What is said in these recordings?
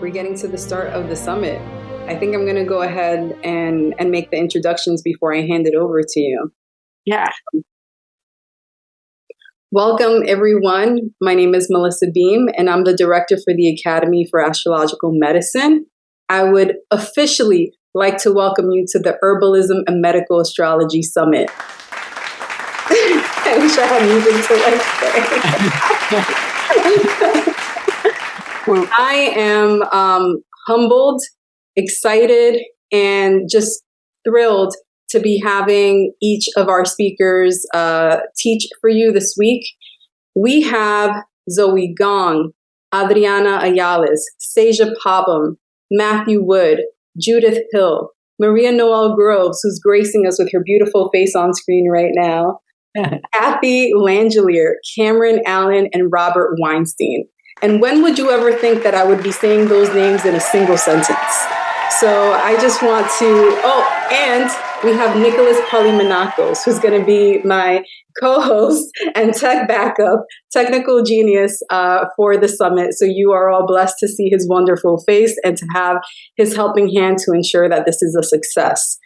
we're getting to the start of the summit. I think I'm going to go ahead and make the introductions before I hand it over to you. Yeah. Welcome, everyone. My name is Melissa Behm, and I'm the director for the Academy for Astrological Medicine. I would officially like to welcome you to the Herbalism and Medical Astrology Summit. I wish I had music to say. I am humbled, excited, and just thrilled to be having each of our speakers teach for you this week. We have Zoe Gong, Adriana Ayales, Seja Pobham, Matthew Wood, Judith Hill, Maria Noel Groves, who's gracing us with her beautiful face on screen right now, Kathy Langelier, Cameron Allen, and Robert Weinstein. And when would you ever think that I would be saying those names in a single sentence? So I just want to, and we have Nicholas Polymenakos, who's going to be my co-host and tech backup, technical genius for the summit. So you are all blessed to see his wonderful face and to have his helping hand to ensure that this is a success.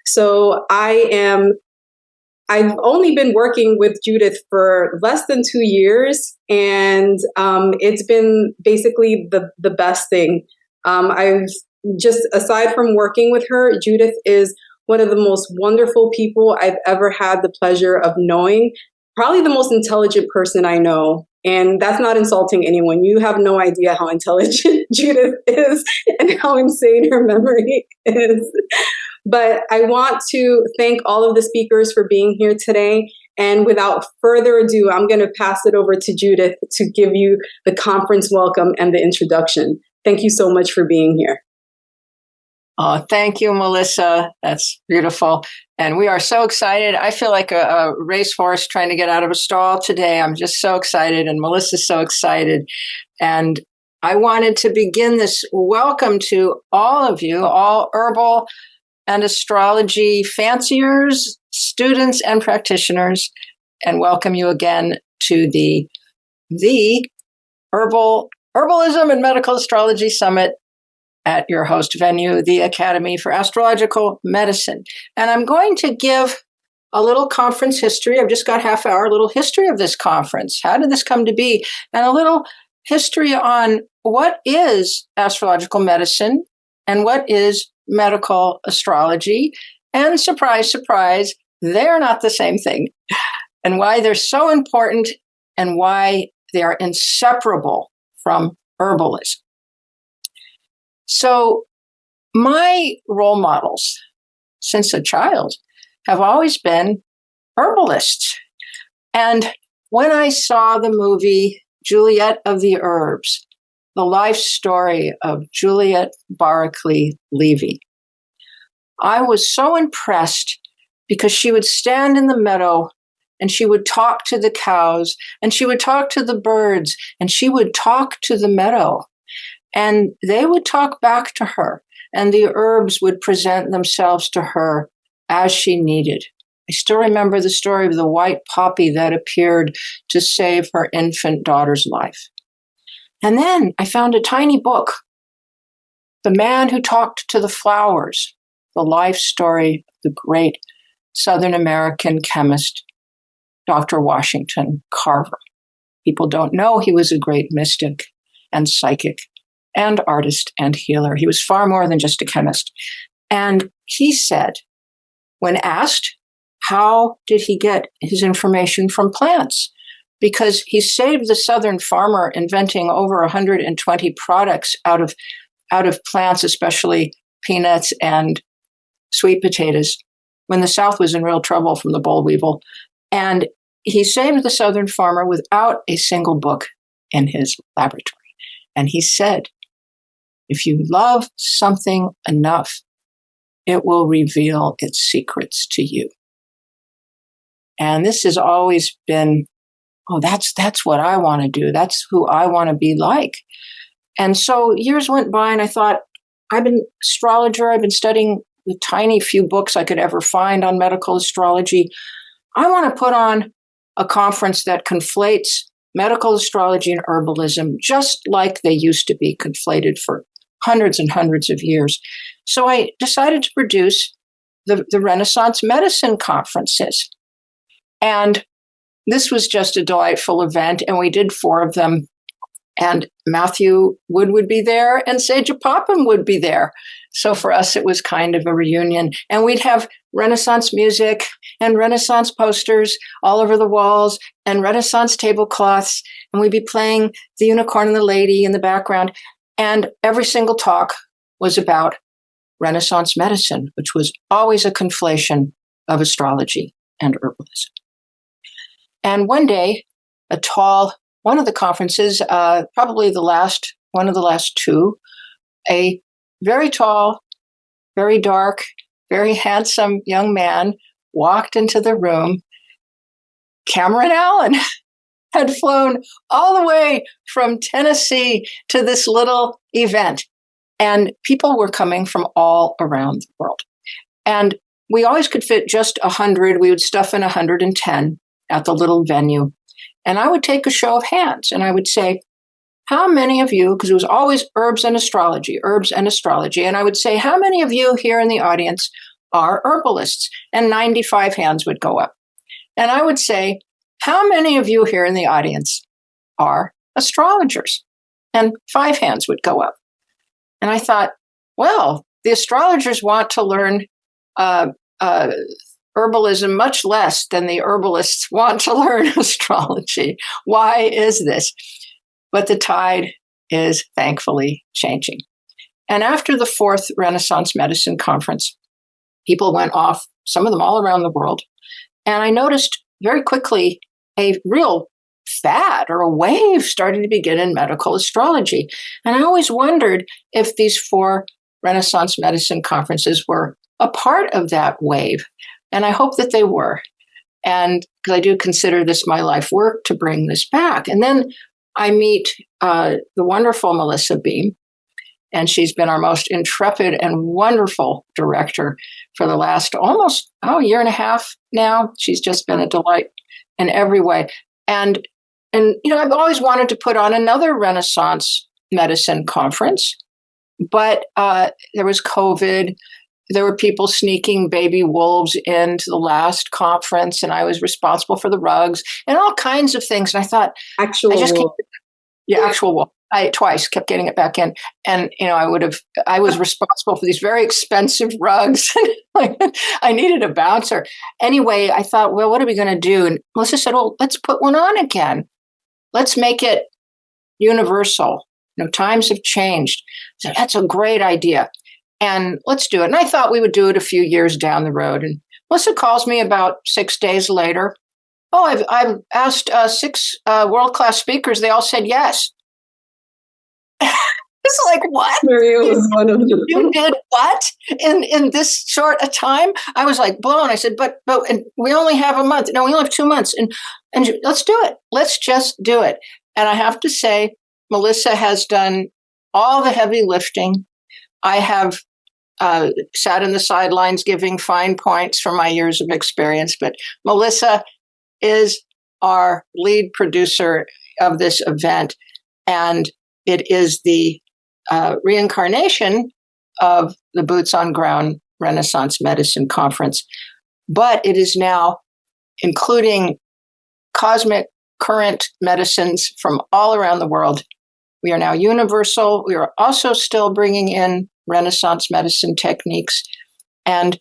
So I've only been working with Judith for less than 2 years, and it's been basically the best thing. I've just, aside from working with her, Judith is one of the most wonderful people I've ever had the pleasure of knowing, probably the most intelligent person I know. And that's not insulting anyone. You have no idea how intelligent Judith is and how insane her memory is. But I want to thank all of the speakers for being here today. And without further ado, I'm going to pass it over to Judith to give you the conference welcome and the introduction. Thank you so much for being here. Oh, thank you, Melissa. That's beautiful. And we are so excited. I feel like a racehorse trying to get out of a stall today. I'm just so excited, and Melissa's so excited. And I wanted to begin this welcome to all of you, all herbal and astrology fanciers, students, and practitioners, and welcome you again to the Herbalism and Medical Astrology Summit at your host venue, the Academy for Astrological Medicine. And I'm going to give a little conference history. I've just got half hour, a little history of this conference. How did this come to be? And a little history on what is astrological medicine and what is medical astrology. And surprise, surprise, they're not the same thing. And why they're so important and why they are inseparable from herbalism. So my role models since a child have always been herbalists. And when I saw the movie Juliet of the Herbs, the life story of Juliet Barclay Levy, I was so impressed because she would stand in the meadow and she would talk to the cows and she would talk to the birds and she would talk to the meadow. And they would talk back to her, and the herbs would present themselves to her as she needed. I still remember the story of the white poppy that appeared to save her infant daughter's life. And then I found a tiny book, The Man Who Talked to the Flowers, the life story of the great Southern American chemist, Dr. Washington Carver. People don't know he was a great mystic and psychic and artist and healer. He was far more than just a chemist. And he said, when asked, how did he get his information from plants? Because he saved the Southern farmer inventing over 120 products out of plants, especially peanuts and sweet potatoes, when the South was in real trouble from the boll weevil. And he saved the Southern farmer without a single book in his laboratory. And he said, if you love something enough, it will reveal its secrets to you. And this has always been, that's what I want to do. That's who I want to be like. And so years went by and I thought, I've been astrologer. I've been studying the tiny few books I could ever find on medical astrology. I want to put on a conference that conflates medical astrology and herbalism just like they used to be conflated for hundreds and hundreds of years. So I decided to produce the Renaissance Medicine conferences. And this was just a delightful event, and we did 4 of them. And Matthew would be there, and Seja Popham would be there. So for us, it was kind of a reunion. And we'd have Renaissance music and Renaissance posters all over the walls and Renaissance tablecloths. And we'd be playing The Unicorn and the Lady in the background. And every single talk was about Renaissance medicine, which was always a conflation of astrology and herbalism. And one day, one of the conferences, probably one of the last 2, a very tall, very dark, very handsome young man walked into the room. Cameron Allen had flown all the way from Tennessee to this little event. And people were coming from all around the world. And we always could fit just 100. We would stuff in 110 at the little venue. And I would take a show of hands and I would say, how many of you, because it was always herbs and astrology. And I would say, how many of you here in the audience are herbalists? And 95 hands would go up. And I would say, how many of you here in the audience are astrologers? And 5 hands would go up. And I thought, well, the astrologers want to learn herbalism much less than the herbalists want to learn astrology. Why is this? But the tide is thankfully changing. And after the 4th Renaissance Medicine Conference, people went off, some of them all around the world. And I noticed very quickly a real fad or a wave starting to begin in medical astrology. And I always wondered if these 4 Renaissance Medicine conferences were a part of that wave. And I hope that they were. And because I do consider this my life work to bring this back. And then I meet the wonderful Melissa Behm, and she's been our most intrepid and wonderful director for the last almost year and a half now. She's just been a delight in every way. And I've always wanted to put on another Renaissance medicine conference, but there was COVID. There were people sneaking baby wolves into the last conference, and I was responsible for the rugs and all kinds of things. And I thought, actual wolf. I twice kept getting it back in, and I was responsible for these very expensive rugs. I needed a bouncer. Anyway, I thought, well, what are we going to do? And Melissa said, well, let's put one on again. Let's make it universal. Times have changed. So that's a great idea. And let's do it. And I thought we would do it a few years down the road. And Melissa calls me about 6 days later. Oh, I've asked 6 world-class speakers. They all said yes. It's like, what? Maria was one of them. You did what in this short a time? I was like blown. I said, but and we only have a month. No, we only have 2 months. And let's do it. Let's just do it. And I have to say, Melissa has done all the heavy lifting. I have sat in the sidelines giving fine points from my years of experience, but Melissa is our lead producer of this event, and it is the reincarnation of the Boots on Ground Renaissance Medicine Conference, but it is now including cosmic current medicines from all around the world. We are now universal. We are also still bringing in Renaissance medicine techniques. And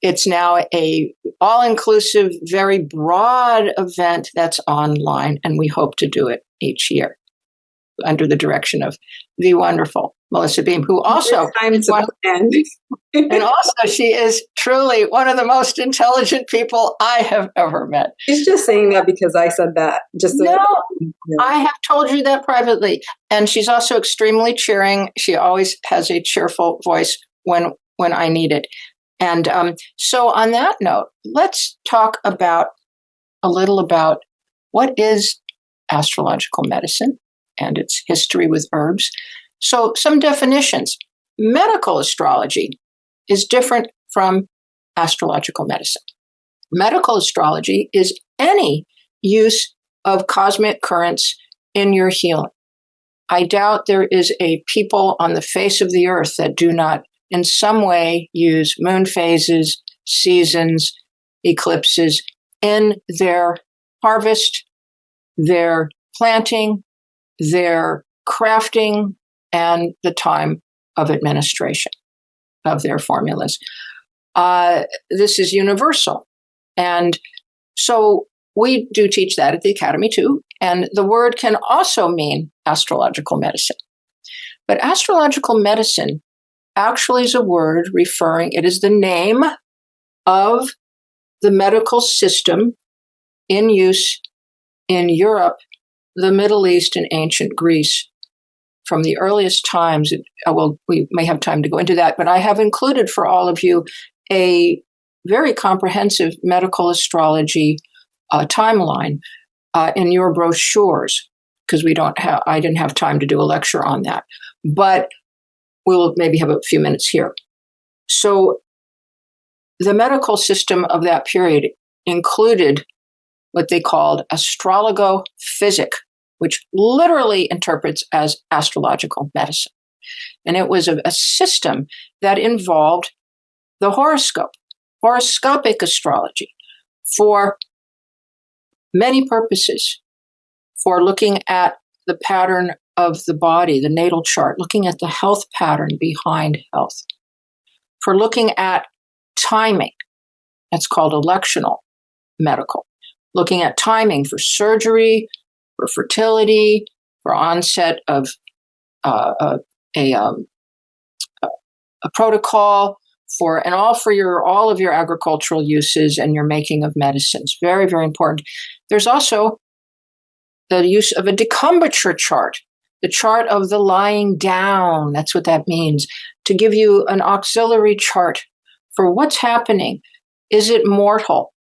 it's now a all-inclusive, very broad event that's online. And we hope to do it each year under the direction of the wonderful Melissa Behm, who also and also she is truly one of the most intelligent people I have ever met. She's just saying that because I said that. I have told you that privately. And she's also extremely cheering. She always has a cheerful voice when I need it. And so on that note, let's talk a little about what is astrological medicine and its history with herbs. So some definitions. Medical astrology is different from astrological medicine. Medical astrology is any use of cosmic currents in your healing. I doubt there is a people on the face of the earth that do not in some way use moon phases, seasons, eclipses in their harvest, their planting, their crafting, and the time of administration of their formulas. This is universal. And so we do teach that at the Academy too. And the word can also mean astrological medicine. But astrological medicine actually is a word referring, it is the name of the medical system in use in Europe, the Middle East, and ancient Greece. From the earliest times, we may have time to go into that, but I have included for all of you a very comprehensive medical astrology timeline in your brochures, because I didn't have time to do a lecture on that, but we'll maybe have a few minutes here. So the medical system of that period included what they called astrologo-physic, which literally interprets as astrological medicine. And it was a system that involved the horoscope, horoscopic astrology, for many purposes, for looking at the pattern of the body, the natal chart, looking at the health pattern behind health, for looking at timing, that's called electional medical, looking at timing for surgery, for fertility, for onset of a protocol, and all of your agricultural uses and your making of medicines. Very, very important. There's also the use of a decumbiture chart, the chart of the lying down. That's what that means, to give you an auxiliary chart for what's happening. Is it mortal?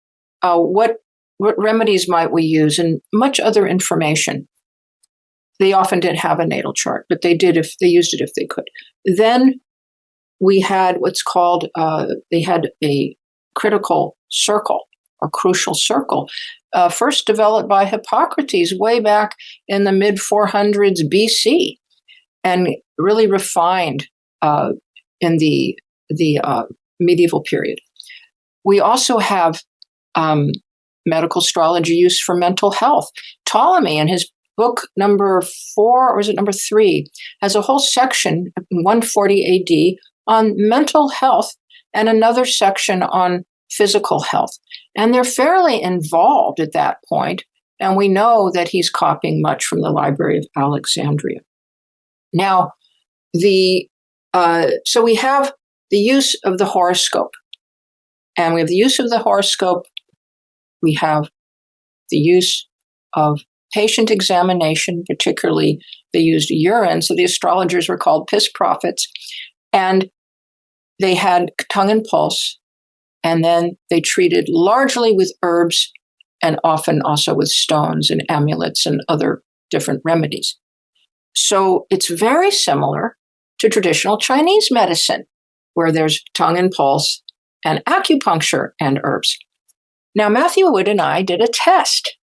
What remedies might we use? And much other information. They often didn't have a natal chart, but they used it if they could. Then we had what's called, they had a critical circle, or crucial circle, first developed by Hippocrates way back in the mid-400s BC, and really refined in the medieval period. We also have medical astrology use for mental health. Ptolemy, in his book number 4, or is it number 3, has a whole section in 140 AD on mental health and another section on physical health. And they're fairly involved at that point, and we know that he's copying much from the Library of Alexandria. Now, so we have the use of the horoscope, and we have the use of the horoscope. We have the use of patient examination, particularly they used urine, so the astrologers were called piss prophets, and they had tongue and pulse, and then they treated largely with herbs and often also with stones and amulets and other different remedies. So it's very similar to traditional Chinese medicine, where there's tongue and pulse and acupuncture and herbs. Now, Matthew Wood and I did a test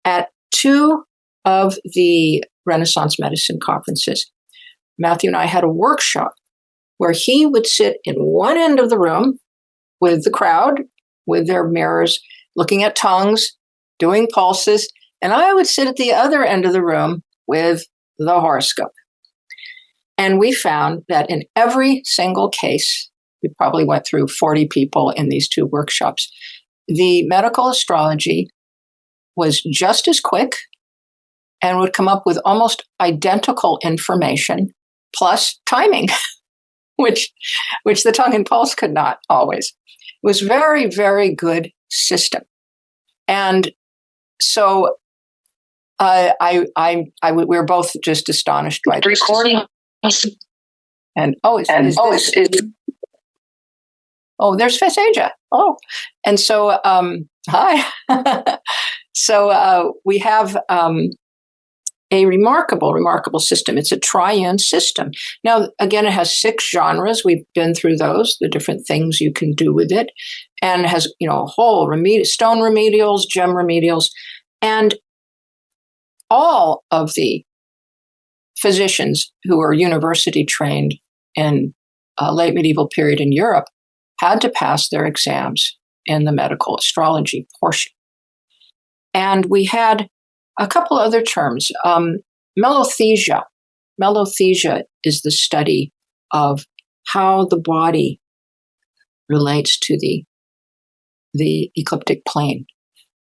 at 2 of the Renaissance medicine conferences. Matthew and I had a workshop where he would sit in one end of the room with the crowd, with their mirrors, looking at tongues, doing pulses, and I would sit at the other end of the room with the horoscope. And we found that in every single case, we probably went through 40 people in these 2 workshops, the medical astrology was just as quick and would come up with almost identical information plus timing, which the tongue and pulse could not always. It was very, very good system. And so we were both just astonished by this. Recording. And there's Fesaja. Oh, and so hi. So we have a remarkable system. It's a triune system. Now, again, it has 6 genres. We've been through those, the different things you can do with it, and it has a whole stone remedials, gem remedials, and all of the physicians who were university trained in late medieval period in Europe had to pass their exams in the medical astrology portion. And we had a couple other terms. Melothesia. Melothesia is the study of how the body relates to the ecliptic plane.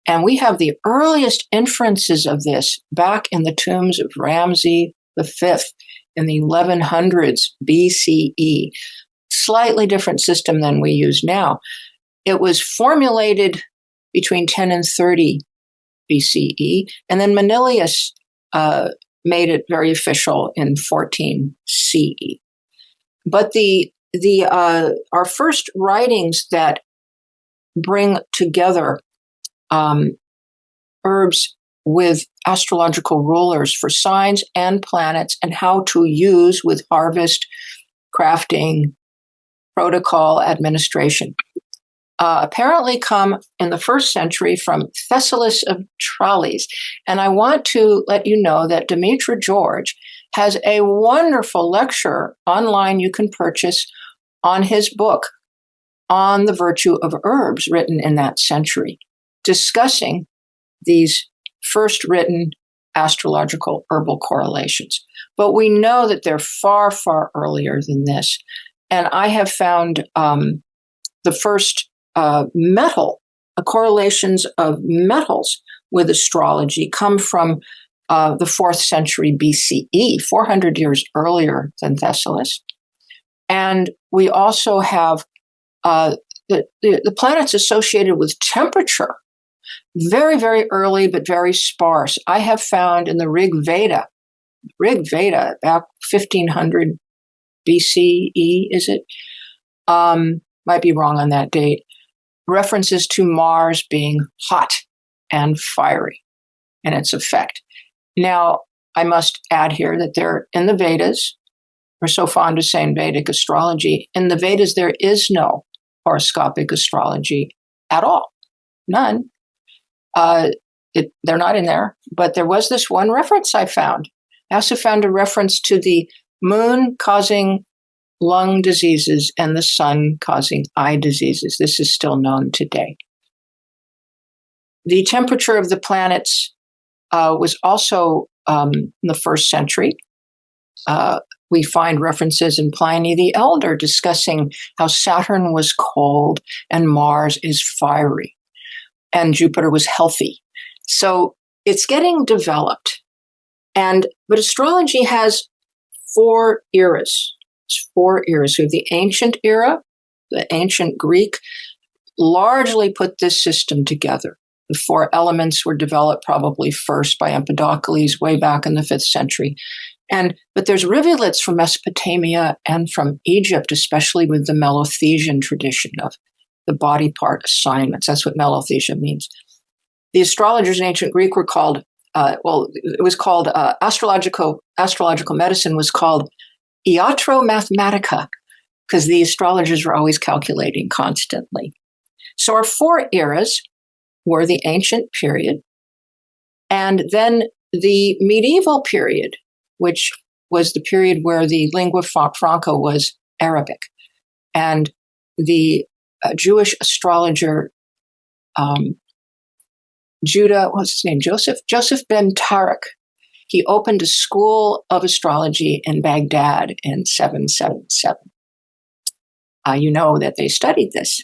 And we have the earliest inferences of this back in the tombs of Ramses V in the 1100s BCE. Slightly different system than we use now. It was formulated between 10 and 30 BCE, and then Manilius made it very official in 14 CE. But our first writings that bring together herbs with astrological rulers for signs and planets and how to use with harvest, crafting, protocol, administration, apparently come in the 1st century from Thessalus of Tralles. And I want to let you know that Dimitra George has a wonderful lecture online you can purchase on his book on the virtue of herbs, written in that century, discussing these first written astrological herbal correlations. But we know that they're far, far earlier than this. And I have found the first correlations of metals with astrology come from the 4th century BCE, 400 years earlier than Thessalus. And we also have the planets associated with temperature, very, very early, but very sparse. I have found in the Rig Veda, back 1500 BCE, is it? Might be wrong on that date. References to Mars being hot and fiery in its effect. Now, I must add here that there, in the Vedas, we're so fond of saying Vedic astrology. In the Vedas, there is no horoscopic astrology at all. None. They're not in there. But there was this one reference I found. I also found a reference to the moon causing lung diseases and the sun causing eye diseases. This is still known today. The temperature of the planets was also in the 1st century. We find references in Pliny the Elder discussing how Saturn was cold and Mars is fiery and Jupiter was healthy. So it's getting developed. But astrology has 4 eras. It's 4 eras. We have the ancient era, the ancient Greek, largely put this system together. The 4 elements were developed probably first by Empedocles way back in the 5th century. But there's rivulets from Mesopotamia and from Egypt, especially with the Melothesian tradition of the body part assignments. That's what Melothesia means. The astrologers in ancient Greek were called, it was called astrological medicine was called iatromathematica, because the astrologers were always calculating constantly. So our 4 eras were the ancient period, and then the medieval period, which was the period where the lingua franca was Arabic. And the Jewish astrologer, Joseph ben Tarik, he opened a school of astrology in Baghdad in 777. You know that they studied this.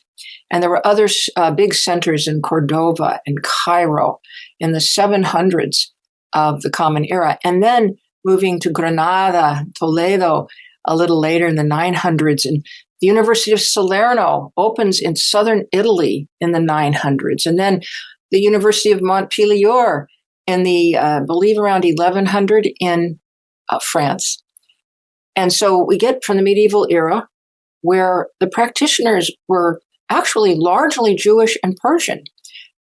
And there were other big centers in Cordova and Cairo in the 700s of the Common Era. And then moving to Granada, Toledo, a little later in the 900s. And the University of Salerno opens in southern Italy in the 900s. And then the University of Montpellier in the, I believe, around 1100 in France. And so we get from the medieval era, where the practitioners were actually largely Jewish and Persian.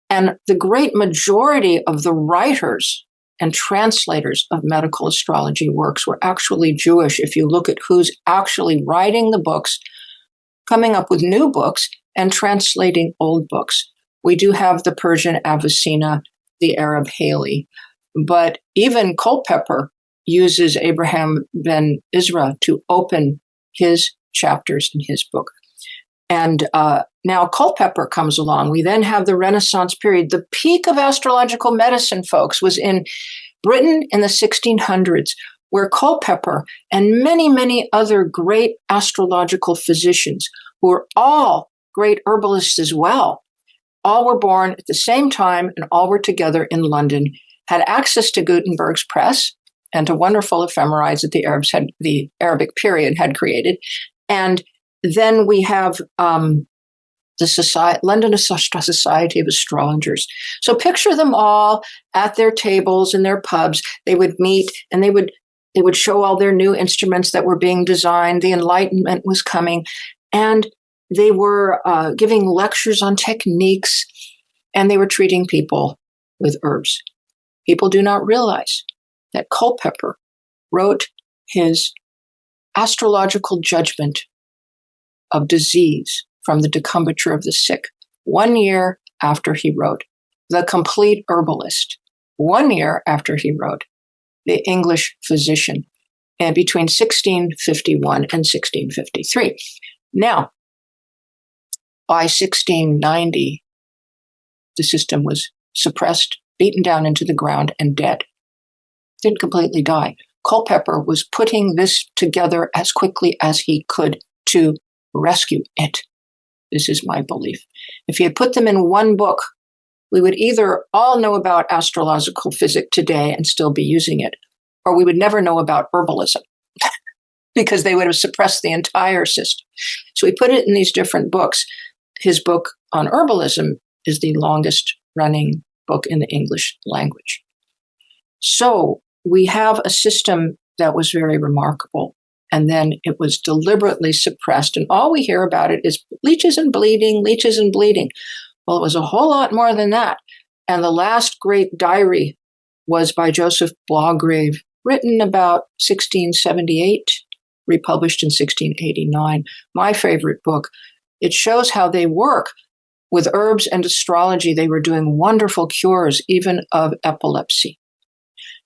And the great majority of the writers and translators of medical astrology works were actually Jewish. If you look at who's actually writing the books, coming up with new books, and translating old books. We do have the Persian Avicenna, the Arab Haley, but even Culpeper, uses Abraham ben Ezra to open his chapters in his book. And now Culpeper comes along. We then have the Renaissance period. The peak of astrological medicine, folks, was in Britain in the 1600s, where Culpeper and many, many other great astrological physicians, who were all great herbalists as well, all were born at the same time and all were together in London, had access to Gutenberg's press and to wonderful ephemerides that the Arabic period had created. And then we have the London Society of Astrologers. So picture them all at their tables in their pubs. They would meet and they would show all their new instruments that were being designed. The Enlightenment was coming, and they were giving lectures on techniques, and they were treating people with herbs. People do not realize that Culpeper wrote his astrological judgment of disease from the decumbiture of the sick 1 year after he wrote The Complete Herbalist, 1 year after he wrote The English Physician, and between 1651 and 1653. Now, by 1690, the system was suppressed, beaten down into the ground, and dead. Didn't completely die. Culpeper was putting this together as quickly as he could to rescue it. This is my belief. If he had put them in one book, we would either all know about astrological physics today and still be using it, or we would never know about herbalism because they would have suppressed the entire system. So he put it in these different books. His book on herbalism is the longest running book in the English language. So we have a system that was very remarkable. And then it was deliberately suppressed. And all we hear about it is leeches and bleeding, leeches and bleeding. Well, it was a whole lot more than that. And the last great diary was by Joseph Blaugrave, written about 1678, republished in 1689. My favorite book. It shows how they work with herbs and astrology. They were doing wonderful cures, even of epilepsy.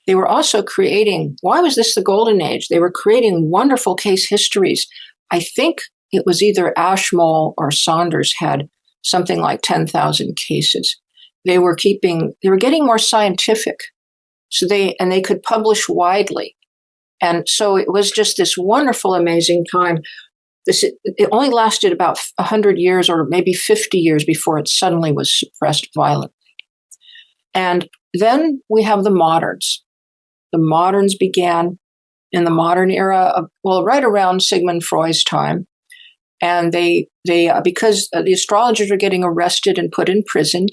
They were also creating, why was this the golden age? They were creating wonderful case histories. I think it was either Ashmole or Saunders had something like 10,000 cases. They were getting more scientific. So they could publish widely. And so it was just this wonderful, amazing time. It only lasted about 100 years or maybe 50 years before it suddenly was suppressed violently. And then we have the moderns. The moderns began in the modern era, right around Sigmund Freud's time. And they because the astrologers were getting arrested and put in prison,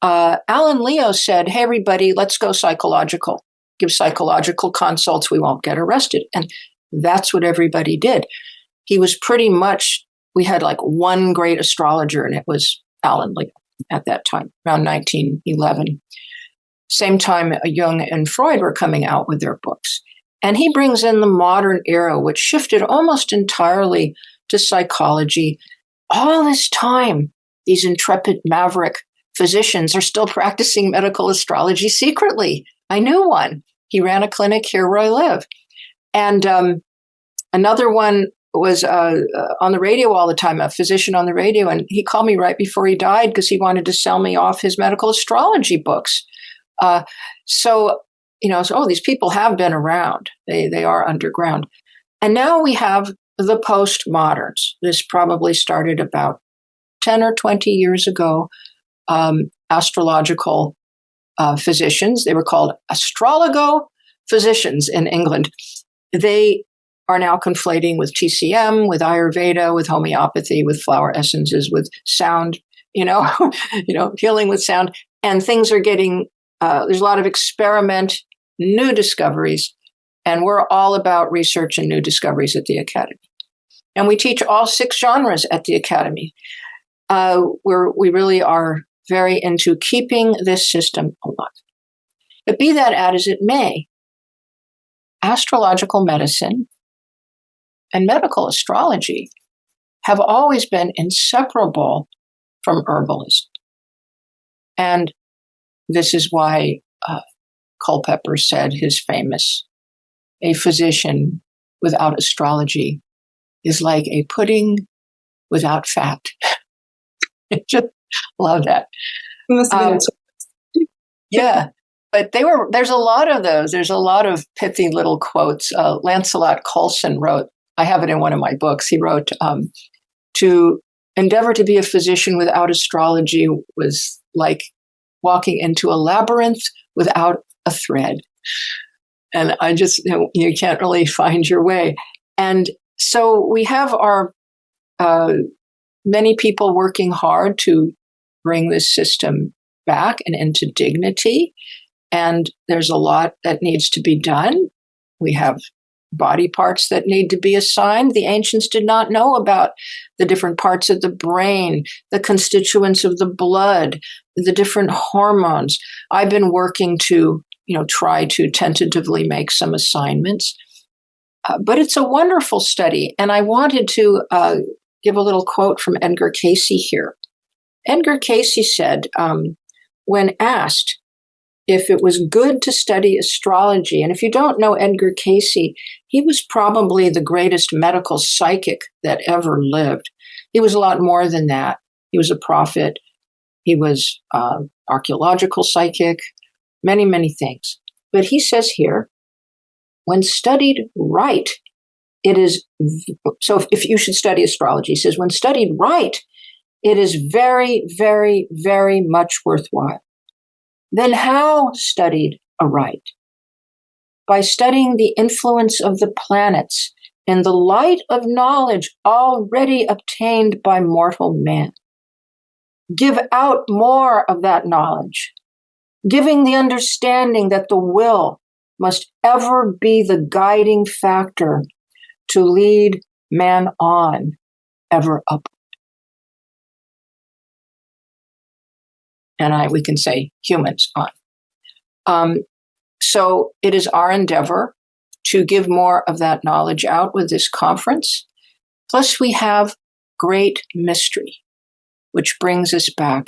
Alan Leo said, hey, everybody, let's go psychological. Give psychological consults. We won't get arrested. And that's what everybody did. He was pretty much, we had like one great astrologer, and it was Alan Leo at that time, around 1911. Same time Jung and Freud were coming out with their books. And he brings in the modern era, which shifted almost entirely to psychology. All this time, these intrepid maverick physicians are still practicing medical astrology secretly. I knew one. He ran a clinic here where I live. And another one was on the radio all the time, a physician on the radio, and he called me right before he died because he wanted to sell me off his medical astrology books. These people have been around. They are underground. And now we have the postmoderns. This probably started about 10 or 20 years ago. Astrological physicians, they were called Astrologo physicians in England. They are now conflating with TCM, with Ayurveda, with homeopathy, with flower essences, with sound, healing with sound. And things are getting, there's a lot of experiment, new discoveries, and we're all about research and new discoveries at the Academy. And we teach all 6 genres at the Academy. We really are very into keeping this system alive. But be that as it may, astrological medicine and medical astrology have always been inseparable from herbalism. And this is why Culpeper said his famous a physician without astrology is like a pudding without fat. I just love that. Must have been Yeah. But there's a lot of those. There's a lot of pithy little quotes. Lancelot Colson wrote, I have it in one of my books. He wrote, to endeavor to be a physician without astrology was like walking into a labyrinth without a thread. And I just, you can't really find your way. And so we have our many people working hard to bring this system back and into dignity. And there's a lot that needs to be done. We have body parts that need to be assigned. The ancients did not know about the different parts of the brain, the constituents of the blood, the different hormones. I've been working to, try to tentatively make some assignments. But it's a wonderful study. And I wanted to give a little quote from Edgar Cayce here. Edgar Cayce said, when asked if it was good to study astrology, and if you don't know Edgar Cayce, he was probably the greatest medical psychic that ever lived. He was a lot more than that. He was a prophet. He was archaeological psychic, many, many things. But he says here, when studied right, it is, so if you should study astrology, he says, when studied right, it is very, very, very much worthwhile. Then how studied aright? By studying the influence of the planets in the light of knowledge already obtained by mortal man. Give out more of that knowledge, giving the understanding that the will must ever be the guiding factor to lead man on, ever up. And we can say humans on. So it is our endeavor to give more of that knowledge out with this conference. Plus we have great mystery, which brings us back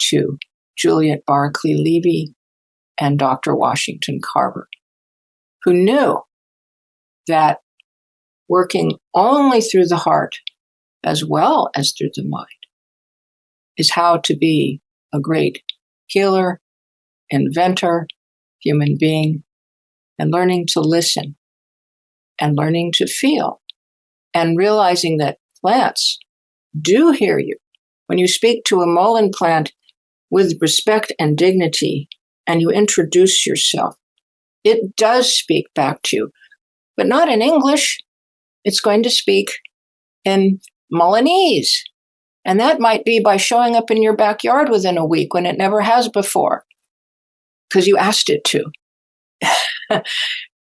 to Juliet Barclay Levy and Dr. Washington Carver, who knew that working only through the heart as well as through the mind is how to be a great healer, inventor, human being, and learning to listen and learning to feel and realizing that plants do hear you. When you speak to a mullein plant with respect and dignity and you introduce yourself, it does speak back to you, but not in English. It's going to speak in Mullinese. And that might be by showing up in your backyard within a week when it never has before, because you asked it to.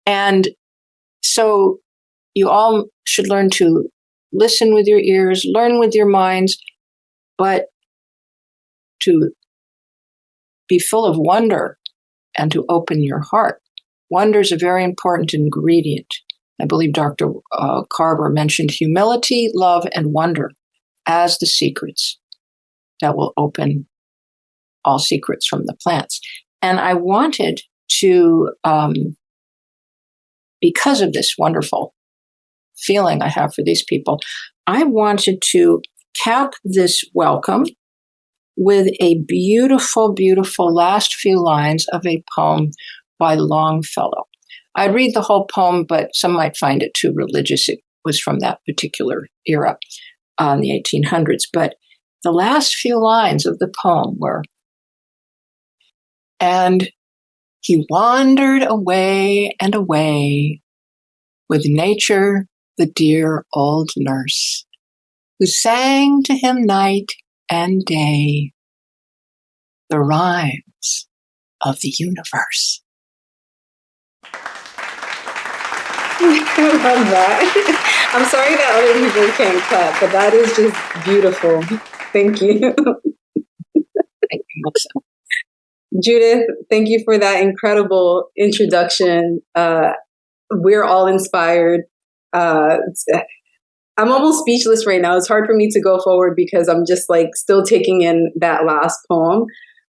And so you all should learn to listen with your ears, learn with your minds, but to be full of wonder and to open your heart. Wonder is a very important ingredient. I believe Dr. Carver mentioned humility, love, and wonder as the secrets that will open all secrets from the plants. And I wanted to, because of this wonderful feeling I have for these people, I wanted to cap this welcome with a beautiful, beautiful last few lines of a poem by Longfellow. I'd read the whole poem, but some might find it too religious. It was from that particular era, in the 1800s. But the last few lines of the poem were, and he wandered away and away with nature, the dear old nurse, who sang to him night and day the rhymes of the universe. I love that. I'm sorry that other people can't clap, but that is just beautiful. Thank you. Thank you, Melissa. Judith, thank you for that incredible introduction. We're all inspired. I'm almost speechless right now. It's hard for me to go forward because I'm just like still taking in that last poem.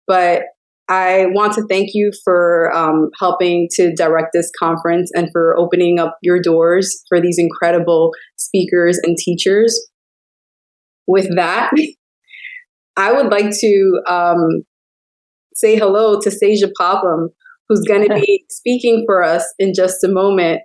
But I want to thank you for helping to direct this conference and for opening up your doors for these incredible speakers and teachers. With that, I would like to say hello to Seja Popham, who's going to be speaking for us in just a moment.